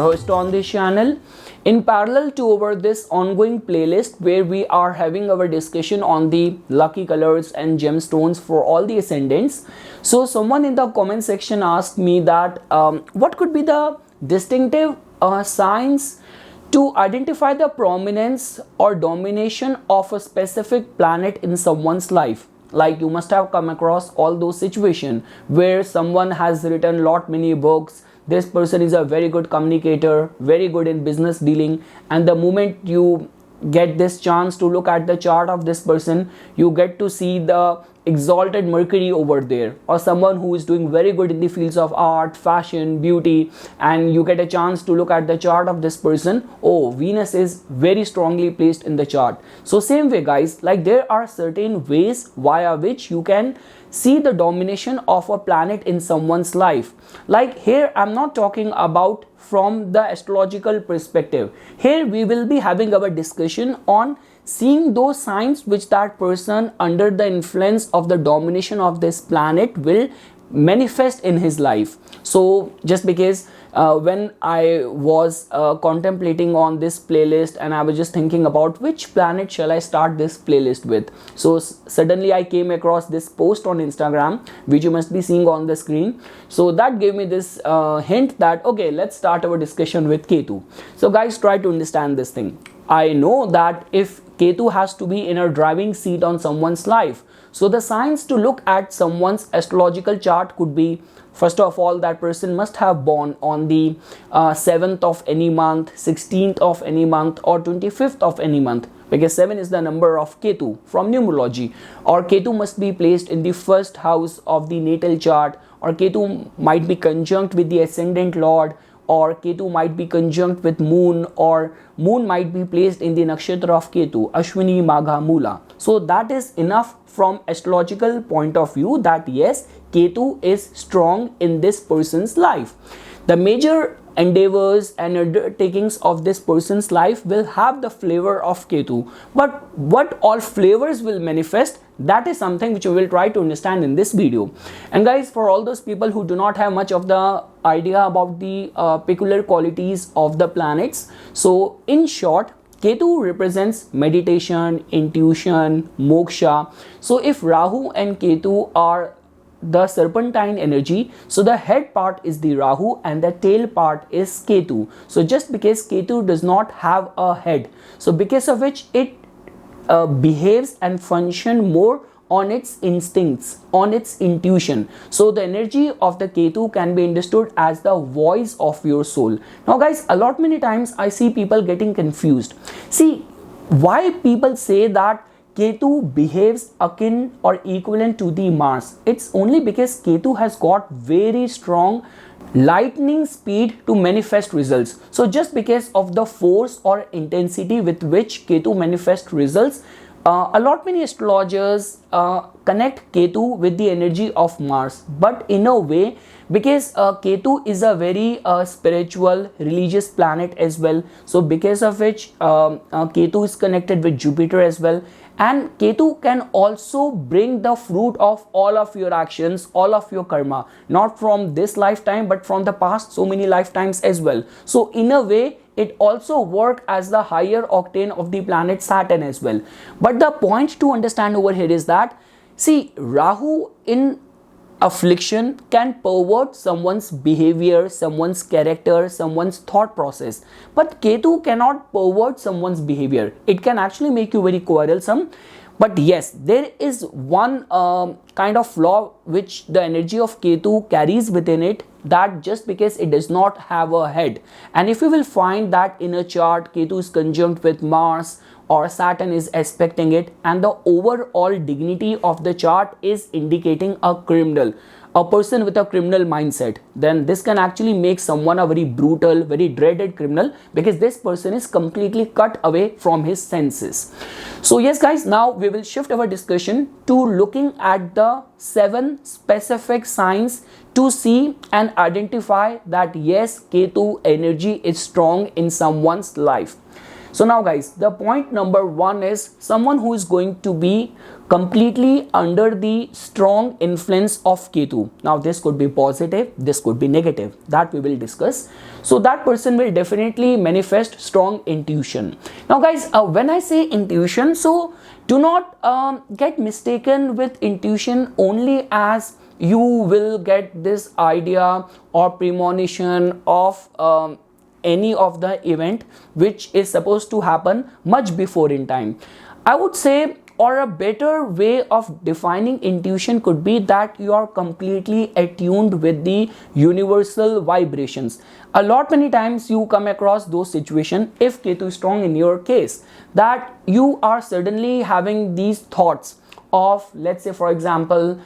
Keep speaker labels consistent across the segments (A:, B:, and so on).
A: your host on this channel. In parallel to our this ongoing playlist where we are having our discussion on the lucky colors and gemstones for all the ascendants. So someone in the comment section asked me that what could be the distinctive signs to identify the prominence or domination of a specific planet in someone's life. Like you must have come across all those situations where someone has written many books. This person is a very good communicator, very good in business dealing, and the moment you get this chance to look at the chart of this person, you get to see the exalted Mercury over there, or someone who is doing very good in the fields of art, fashion, beauty, and you get a chance to look at the chart of this person. Oh, Venus is very strongly placed in the chart. So same way guys, like there are certain ways via which you can see the domination of a planet in someone's life. Like here I'm not talking about from the astrological perspective. Here we will be having our discussion on seeing those signs which that person under the influence of the domination of this planet will manifest in his life. So just because when I was contemplating on this playlist and I was just thinking about which planet shall I start this playlist with, so suddenly I came across this post on Instagram which you must be seeing on the screen. So that gave me this hint that okay, let's start our discussion with Ketu. So guys, try to understand this thing. I know that if Ketu has to be in a driving seat on someone's life, so the signs to look at someone's astrological chart could be, first of all, that person must have born on the 7th of any month, 16th of any month, or 25th of any month, because 7 is the number of Ketu from numerology. Or Ketu must be placed in the first house of the natal chart, or Ketu might be conjunct with the ascendant lord, or Ketu might be conjunct with moon, or moon might be placed in the nakshatra of Ketu, Ashwini, Magha, Mula. So that is enough from astrological point of view that yes, Ketu is strong in this person's life. The major endeavors and undertakings of this person's life will have the flavor of Ketu, but what all flavors will manifest, that is something which we will try to understand in this video. And guys, for all those people who do not have much of the idea about the peculiar qualities of the planets, so in short, Ketu represents meditation, intuition, moksha. So if Rahu and Ketu are the serpentine energy, so the head part is the Rahu and the tail part is Ketu. So just because Ketu does not have a head, so because of which it behaves and function more on its instincts, on its intuition. So the energy of the Ketu can be understood as the voice of your soul. Now guys, many times I see people getting confused. See, why people say that Ketu behaves akin or equivalent to the Mars? It's only because Ketu has got very strong lightning speed to manifest results. So just because of the force or intensity with which Ketu manifests results, many astrologers connect Ketu with the energy of Mars, but in a way, because Ketu is a very spiritual, religious planet as well, so because of which Ketu is connected with Jupiter as well, and Ketu can also bring the fruit of all of your actions, all of your karma, not from this lifetime but from the past so many lifetimes as well. So in a way, it also works as the higher octane of the planet Saturn as well. But the point to understand over here is that, see, Rahu in affliction can pervert someone's behavior, someone's character, someone's thought process. But Ketu cannot pervert someone's behavior. It can actually make you very quarrelsome. But yes, there is one kind of flaw which the energy of Ketu carries within it, that just because it does not have a head. And if you will find that in a chart, Ketu is conjunct with Mars or Saturn is aspecting it, and the overall dignity of the chart is indicating a criminal, a person with a criminal mindset, then this can actually make someone a very brutal, very dreaded criminal, because this person is completely cut away from his senses. So yes guys, now we will shift our discussion to looking at the 7 specific signs to see and identify that yes, Ketu energy is strong in someone's life. So now guys, the point number 1 is someone who is going to be completely under the strong influence of Ketu. Now this could be positive, this could be negative, that we will discuss. So that person will definitely manifest strong intuition. Now guys, when I say intuition, so do not get mistaken with intuition only as you will get this idea or premonition of any of the event which is supposed to happen much before in time. I would say, or a better way of defining intuition could be that you are completely attuned with the universal vibrations. A lot many times you come across those situations, if Ketu is strong in your case, that you are suddenly having these thoughts of, let's say for example,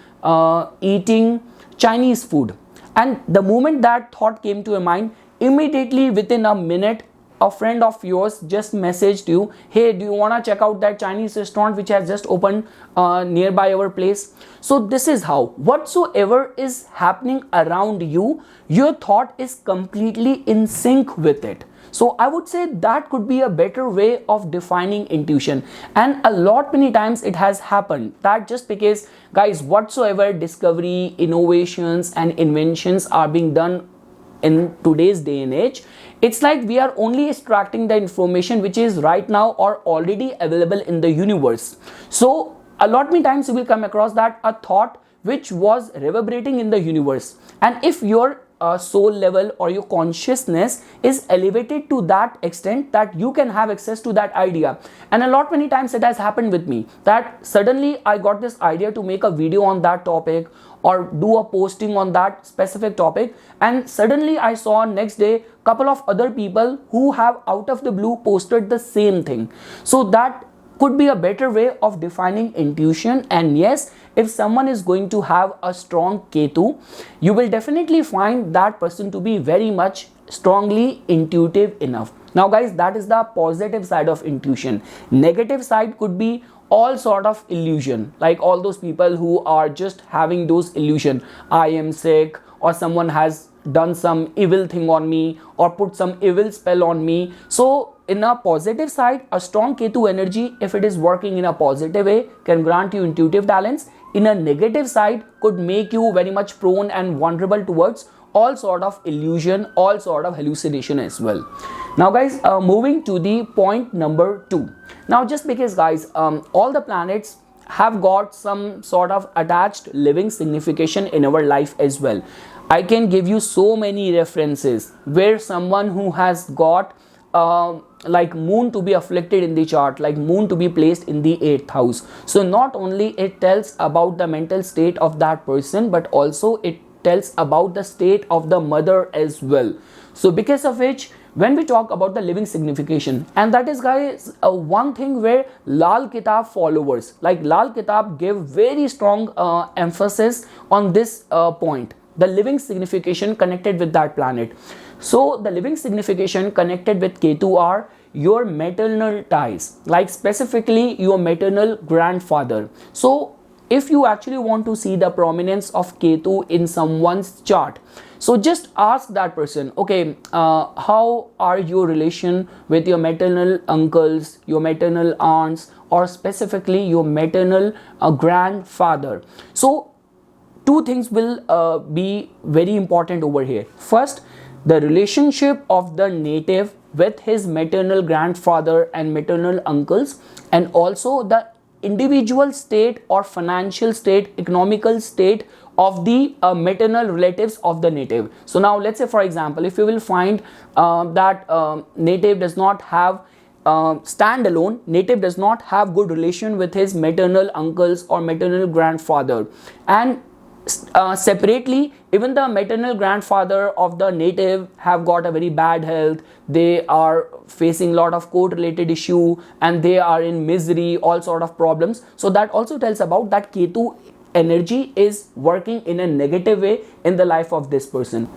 A: eating Chinese food, and the moment that thought came to your mind, immediately within a minute a friend of yours just messaged you, hey, do you want to check out that Chinese restaurant which has just opened nearby our place? So this is how whatsoever is happening around you, your thought is completely in sync with it. So I would say that could be a better way of defining intuition. And a lot many times it has happened that just because guys, whatsoever discovery, innovations and inventions are being done in today's day and age, it's like we are only extracting the information which is right now or already available in the universe. So a lot many times you will come across that a thought which was reverberating in the universe, and if your soul level or your consciousness is elevated to that extent that you can have access to that idea. And a lot many times it has happened with me that suddenly I got this idea to make a video on that topic or do a posting on that specific topic, and suddenly I saw next day couple of other people who have out of the blue posted the same thing. So that could be a better way of defining intuition. And yes, if someone is going to have a strong Ketu, you will definitely find that person to be very much strongly intuitive enough. Now guys, that is the positive side of intuition. Negative side could be all sort of illusion, like all those people who are just having those illusion, I am sick, or someone has done some evil thing on me or put some evil spell on me. So in a positive side, a strong Ketu energy, if it is working in a positive way, can grant you intuitive talents. In a negative side, could make you very much prone and vulnerable towards all sort of illusion, all sort of hallucination as well. Now guys, moving to the point number 2. Now just because guys, all the planets have got some sort of attached living signification in our life as well. I can give you so many references where someone who has got like moon to be afflicted in the chart, like moon to be placed in the 8th house. So not only it tells about the mental state of that person, but also it tells about the state of the mother as well. So because of which, when we talk about the living signification, and that is guys one thing where Lal Kitab followers, like Lal Kitab, give very strong emphasis on this point, the living signification connected with that planet. So the living signification connected with Ketu are your maternal ties, like specifically your maternal grandfather. So if you actually want to see the prominence of Ketu in someone's chart, so just ask that person, okay, how are your relation with your maternal uncles, your maternal aunts, or specifically your maternal grandfather. So two things will be very important over here. First, the relationship of the native with his maternal grandfather and maternal uncles, and also the individual state or financial state, economical state of the maternal relatives of the native. So now let's say for example, if you will find that native does not have standalone, native does not have good relation with his maternal uncles or maternal grandfather, and separately even the maternal grandfather of the native have got a very bad health, they are facing a lot of court related issue and they are in misery, all sort of problems. So that also tells about that Ketu energy is working in a negative way in the life of this person.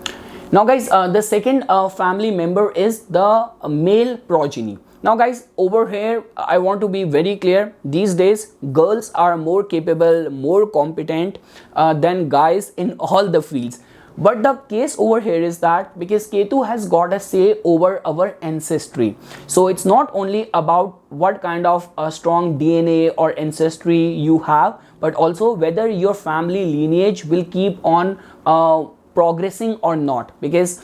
A: Now guys, the second family member is the male progeny. Now guys, over here I want to be very clear. These days girls are more capable, more competent than guys in all the fields. But the case over here is that because Ketu has got a say over our ancestry, so it's not only about what kind of a strong DNA or ancestry you have, but also whether your family lineage will keep on progressing or not, because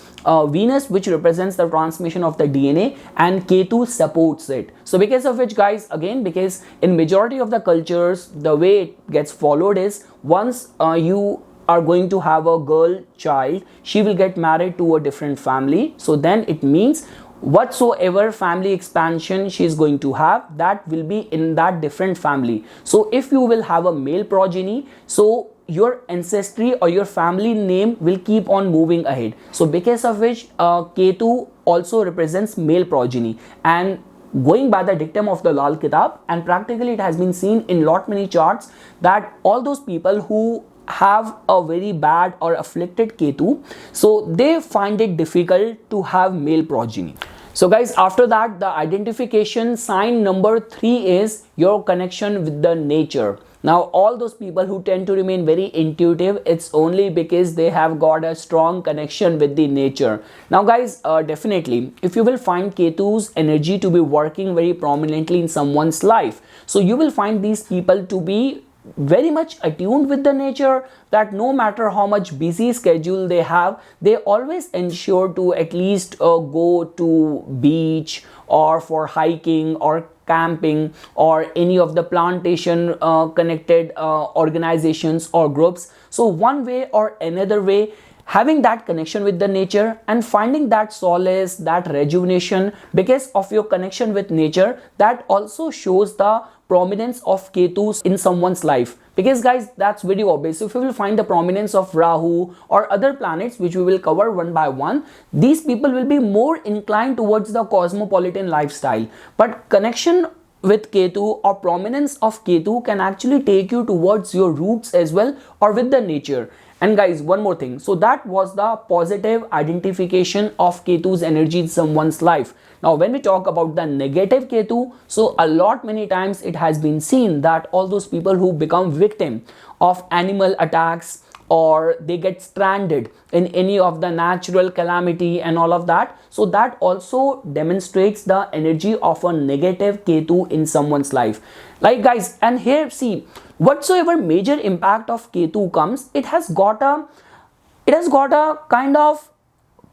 A: Venus, which represents the transmission of the DNA, and Ketu supports it. So because of which, guys, again, because in majority of the cultures the way it gets followed is once you are going to have a girl child, she will get married to a different family. So then it means whatsoever family expansion she is going to have, that will be in that different family. So if you will have a male progeny, so your ancestry or your family name will keep on moving ahead. So because of which Ketu also represents male progeny, and going by the dictum of the Lal Kitab, and practically it has been seen in lot many charts that all those people who have a very bad or afflicted Ketu, so they find it difficult to have male progeny. So guys, after that, the identification sign number 3 is your connection with the nature. Now all those people who tend to remain very intuitive, it's only because they have got a strong connection with the nature. Now guys, definitely if you will find Ketu's energy to be working very prominently in someone's life, so you will find these people to be very much attuned with the nature, that no matter how much busy schedule they have, they always ensure to at least go to beach or for hiking or camping or any of the plantation connected organizations or groups. So one way or another way, having that connection with the nature and finding that solace, that rejuvenation because of your connection with nature, that also shows the prominence of Ketu in someone's life. Because guys, that's very obvious. If you will find the prominence of Rahu or other planets, which we will cover one by one, these people will be more inclined towards the cosmopolitan lifestyle. But connection with Ketu or prominence of Ketu can actually take you towards your roots as well, or with the nature. And guys, one more thing. So that was the positive identification of Ketu's energy in someone's life. Now when we talk about the negative Ketu, so a lot many times it has been seen that all those people who become victim of animal attacks, or they get stranded in any of the natural calamity and all of that, so that also demonstrates the energy of a negative Ketu in someone's life. Like guys, and here see, whatsoever major impact of Ketu comes, it has got a kind of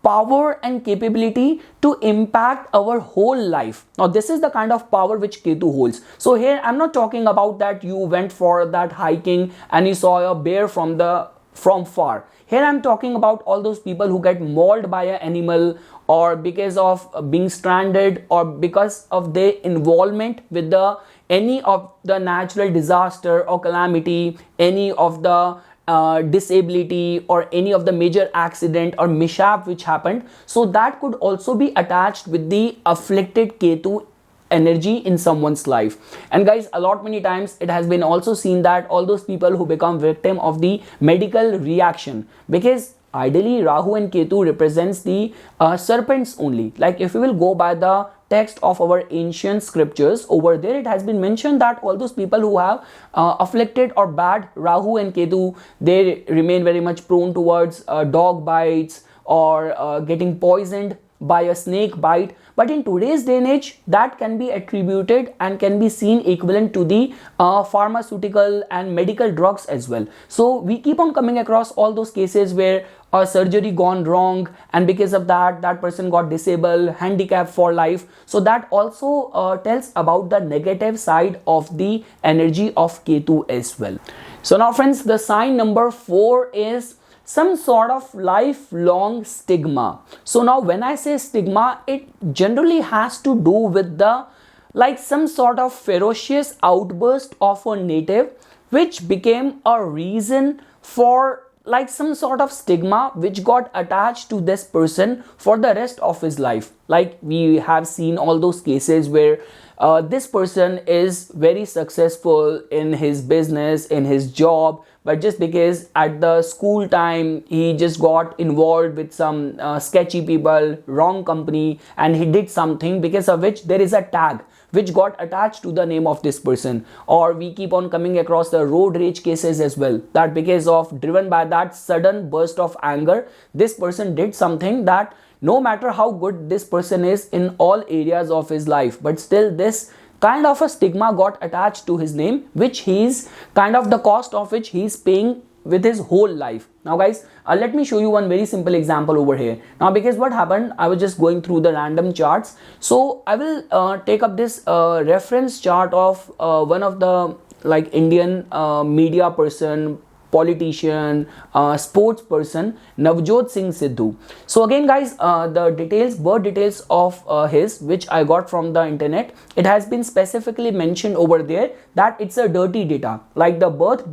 A: power and capability to impact our whole life. Now this is the kind of power which Ketu holds. So here I'm not talking about that you went for that hiking and you saw a bear from far. Here I'm talking about all those people who get mauled by an animal, or because of being stranded, or because of their involvement with any of the natural disaster or calamity, any of the disability or any of the major accident or mishap which happened. So that could also be attached with the afflicted Ketu energy in someone's life. And guys, a lot many times it has been also seen that all those people who become victim of the medical reaction, because ideally Rahu and Ketu represents the serpents only. Like if we will go by the text of our ancient scriptures, over there it has been mentioned that all those people who have afflicted or bad Rahu and Ketu, they remain very much prone towards dog bites or getting poisoned by a snake bite. But in today's day and age, that can be attributed and can be seen equivalent to the pharmaceutical and medical drugs as well. So we keep on coming across all those cases where a surgery gone wrong, and because of that person got disabled, handicapped for life. So that also tells about the negative side of the energy of Ketu as well. So now friends, the sign number 4 is some sort of lifelong stigma. So now when I say stigma, it generally has to do with the some sort of ferocious outburst of a native, which became a reason for some sort of stigma which got attached to this person for the rest of his life. Like we have seen all those cases where this person is very successful in his business, in his job, but just because at the school time he just got involved with some sketchy people, wrong company, and he did something because of which there is a tag which got attached to the name of this person. Or we keep on coming across the road rage cases as well, that because of driven by that sudden burst of anger, this person did something that no matter how good this person is in all areas of his life, but still this kind of a stigma got attached to his name, which he's kind of the cost of which he's paying with his whole life. Now guys, let me show you one very simple example over here. Now because what happened, I was just going through the random charts, so I will take up this reference chart of one of the like Indian media person, politician, sports person, Navjot Singh Sidhu. So again guys, the details, birth details of his, which I got from the internet, it has been specifically mentioned over there that it's a dirty data, like the birth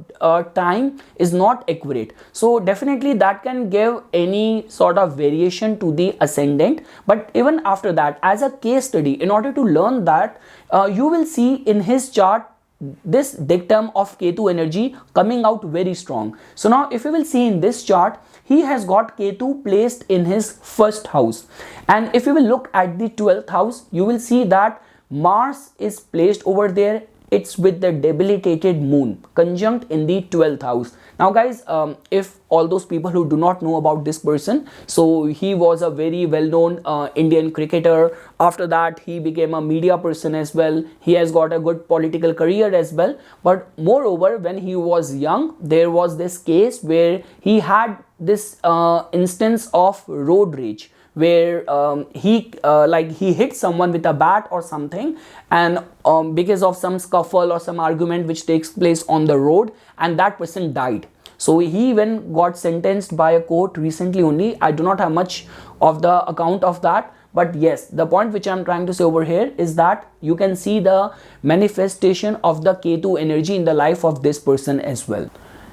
A: time is not accurate. So definitely that can give any sort of variation to the ascendant. But even after that, as a case study, in order to learn that, you will see in his chart this dictum of Ketu energy coming out very strong. So now if you will see in this chart, he has got Ketu placed in his first house, and if you will look at the 12th house, you will see that Mars is placed over there. It's with the debilitated moon conjunct in the 12th house. Now guys, if all those people who do not know about this person, so he was a very well-known Indian cricketer. After that, he became a media person as well. He has got a good political career as well. But moreover, when he was young, there was this case where he had this instance of road rage, where he hit someone with a bat or something, and because of some scuffle or some argument which takes place on the road, and that person died. So he even got sentenced by a court recently only. I do not have much of the account of that, but yes, the point which I'm trying to say over here is that you can see the manifestation of the Ketu energy in the life of this person as well.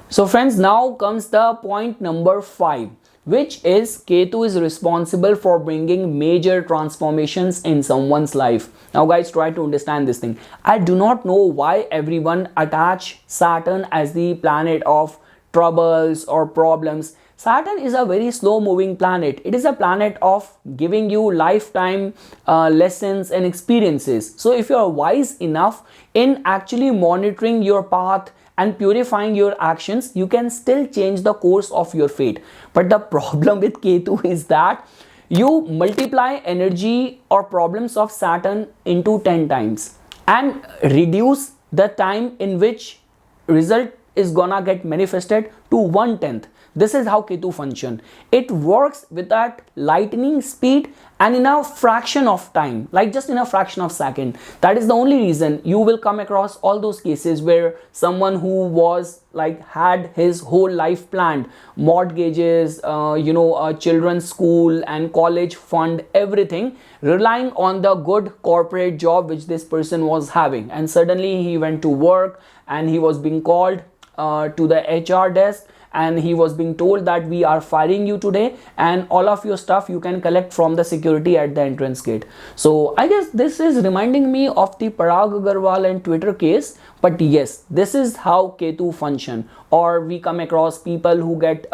A: So friends, now comes the point number 5, which is Ketu is responsible for bringing major transformations in someone's life. Now guys, try to understand this thing. I do not know why everyone attach Saturn as the planet of troubles or problems. Saturn is a very slow moving planet. It is a planet of giving you lifetime lessons and experiences. So if you are wise enough in actually monitoring your path and purifying your actions, you can still change the course of your fate. But the problem with Ketu is that you multiply energy or problems of Saturn into 10 times and reduce the time in which result is gonna get manifested to 1/10. This is how Ketu function. It works with that lightning speed and in a fraction of time, like just in a fraction of second. That is the only reason you will come across all those cases where someone who was like had his whole life planned, mortgages, children's school and college fund, everything, relying on the good corporate job which this person was having, and suddenly he went to work and he was being called to the HR desk, and he was being told that we are firing you today, and all of your stuff you can collect from the security at the entrance gate. So I guess this is reminding me of the Parag Agarwal and Twitter case. But yes, this is how Ketu function. Or we come across people who get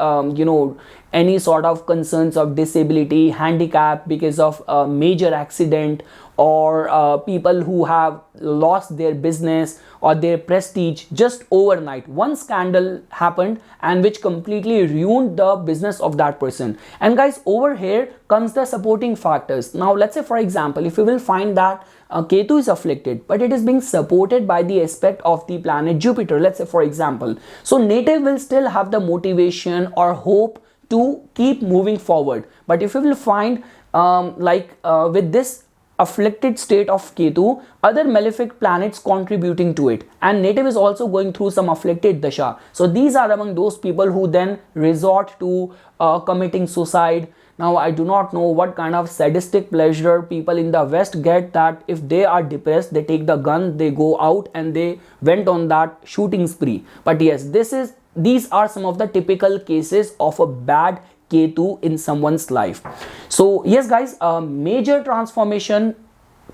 A: any sort of concerns of disability, handicap because of a major accident, or people who have lost their business or their prestige just overnight. One scandal happened and which completely ruined the business of that person. And guys, over here comes the supporting factors. Now let's say for example, if you will find that Ketu is afflicted, but it is being supported by the aspect of the planet Jupiter, let's say for example, so native will still have the motivation or hope to keep moving forward. But if you will find with this afflicted state of Ketu, other malefic planets contributing to it, and native is also going through some afflicted dasha. So these are among those people who then resort to committing suicide. Now I do not know what kind of sadistic pleasure people in the West get, that if they are depressed, they take the gun, they go out and they went on that shooting spree. But yes, these are some of the typical cases of a bad Ketu in someone's life. So yes guys, a major transformation,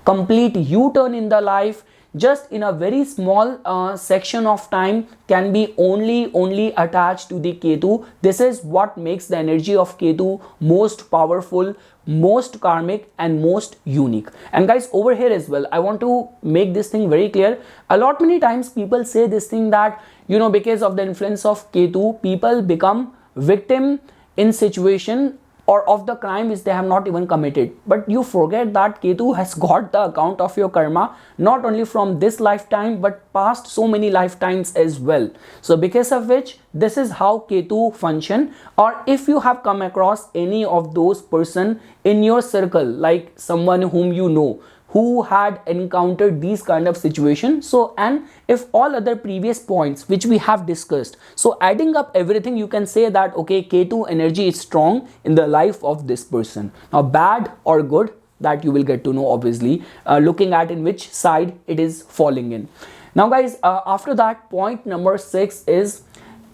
A: complete U-turn in the life, just in a very small section of time can be only attached to the Ketu. This is what makes the energy of Ketu most powerful, most karmic and most unique. And guys, over here as well, I want to make this thing very clear. A lot many times people say this thing that, you know, because of the influence of Ketu, people become victim in situation or of the crime which they have not even committed. But you forget that Ketu has got the account of your karma, not only from this lifetime but past so many lifetimes as well. So because of which, this is how Ketu function. Or if you have come across any of those person in your circle, like someone whom you know who had encountered these kind of situations, so and if all other previous points which we have discussed, so adding up everything, you can say that okay, Ketu energy is strong in the life of this person. Now bad or good, that you will get to know obviously, looking at in which side it is falling in. Now guys, after that, point number 6 is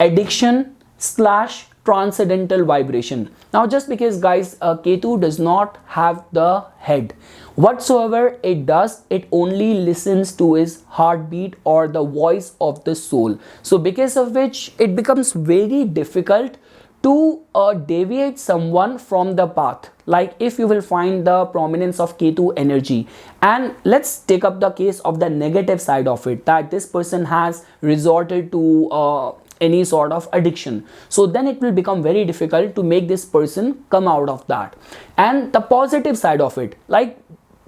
A: addiction slash transcendental vibration. Now just because guys, Ketu does not have the head, whatsoever it does, it only listens to his heartbeat or the voice of the soul. So because of which, it becomes very difficult to deviate someone from the path. Like if you will find the prominence of Ketu energy, and let's take up the case of the negative side of it, that this person has resorted to any sort of addiction, so then it will become very difficult to make this person come out of that. And the positive side of it, like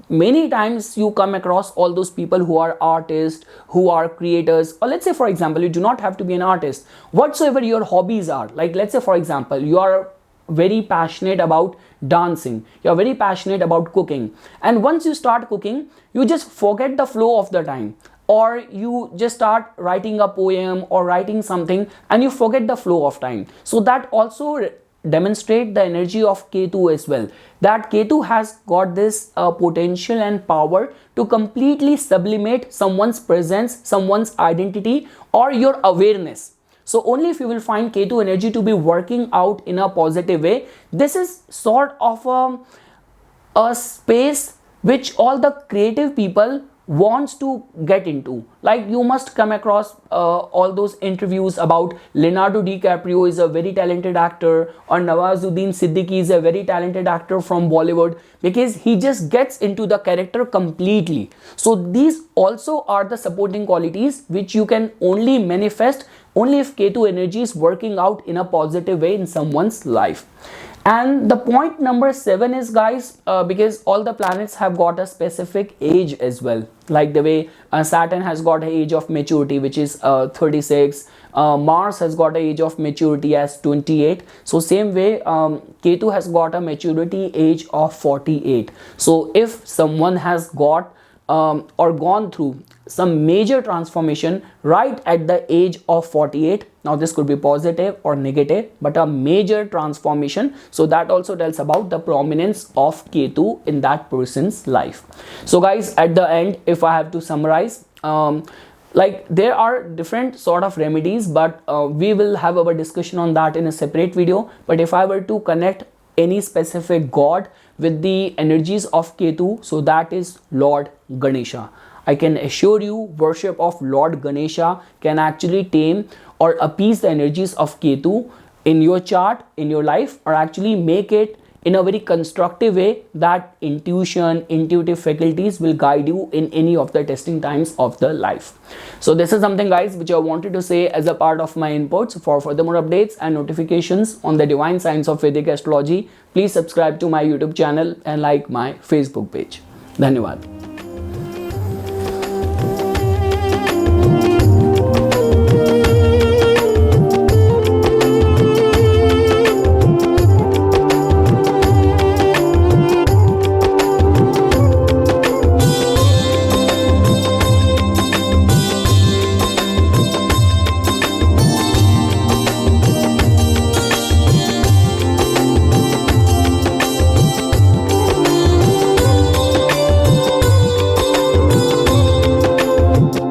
A: many times you come across all those people who are artists, who are creators, or let's say for example, you do not have to be an artist, whatsoever your hobbies are. Like let's say for example, you are very passionate about dancing, you are very passionate about cooking, and once you start cooking, you just forget the flow of the time, or you just start writing a poem or writing something and you forget the flow of time. So that also demonstrate the energy of Ketu as well, that Ketu has got this potential and power to completely sublimate someone's presence, someone's identity, or your awareness. So only if you will find Ketu energy to be working out in a positive way, this is sort of a space which all the creative people wants to get into. Like you must come across all those interviews about Leonardo DiCaprio is a very talented actor, or Nawazuddin Siddiqui is a very talented actor from Bollywood, because he just gets into the character completely. So these also are the supporting qualities which you can only manifest only if Ketu energy is working out in a positive way in someone's life. And the point number 7 is guys, because all the planets have got a specific age as well, like the way Saturn has got an age of maturity which is 36, Mars has got an age of maturity as 28. So same way Ketu has got a maturity age of 48. So if someone has got or gone through some major transformation right at the age of 48, now this could be positive or negative, but a major transformation, so that also tells about the prominence of Ketu in that person's life. So guys, at the end, if I have to summarize, like there are different sort of remedies, but we will have our discussion on that in a separate video. But if I were to connect any specific god with the energies of Ketu, so that is Lord Ganesha. I can assure you, worship of Lord Ganesha can actually tame or appease the energies of Ketu in your chart, in your life, or actually make it in a very constructive way that intuition, intuitive faculties will guide you in any of the testing times of the life. So this is something guys which I wanted to say as a part of my inputs. For further more updates and notifications on the divine science of Vedic astrology, please subscribe to my YouTube channel and like my Facebook page. Dhanyawad.